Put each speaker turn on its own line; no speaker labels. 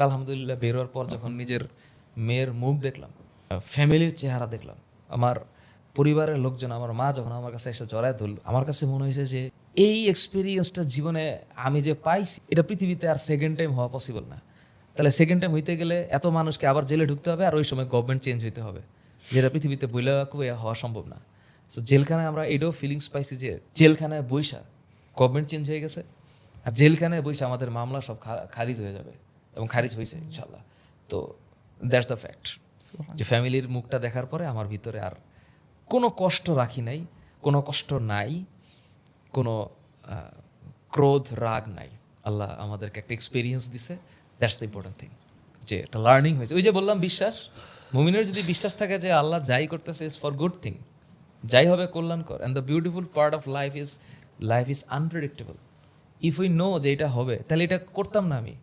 আলহামদুলিল্লাহ বেরোয়ার পর যখন নিজের মেয়ের মুখ দেখলাম, ফ্যামিলির চেহারা দেখলাম, আমার পরিবারের লোকজন, আমার মা যখন আমার কাছে এসে জড়ায় ধরল, আমার কাছে মনে হয়েছে যে এই এক্সপিরিয়েন্সটা জীবনে আমি যে পাইছি এটা পৃথিবীতে আর সেকেন্ড টাইম হওয়া পসিবল না। তাহলে সেকেন্ড টাইম হইতে গেলে এত মানুষকে আবার জেলে ঢুকতে হবে, আর ওই সময় গভর্নমেন্ট চেঞ্জ হইতে হবে, যেটা পৃথিবীতে বইলে হওয়া সম্ভব না। সো জেলখানায় আমরা এটাও ফিলিংস পাইছি যে জেলখানায় বইসা গভর্নমেন্ট চেঞ্জ হয়ে গেছে, আর জেলখানায় বইসা আমাদের মামলা সব খারিজ হয়ে যাবে, এবং খারিজ হয়েছে ইনশাল্লাহ। তো দ্যাটস দ্য ফ্যাক্ট যে ফ্যামিলির মুখটা দেখার পরে আমার ভিতরে আর কোনো কষ্ট রাখি নাই, কোনো কষ্ট নাই, কোনো ক্রোধ রাগ নাই। আল্লাহ আমাদেরকে একটা এক্সপিরিয়েন্স দিছে, দ্যাটস দ্য ইম্পর্টেন্ট থিং, যে একটা লার্নিং হয়েছে। ওই যে বললাম বিশ্বাস, মুমিনের যদি বিশ্বাস থাকে যে আল্লাহ যাই করতেছে ইজ ফর গুড থিং, যাই হবে কল্যাণকর। And the beautiful part of life is unpredictable. If we know যে এটা হবে, তাহলে এটা করতাম না আমি।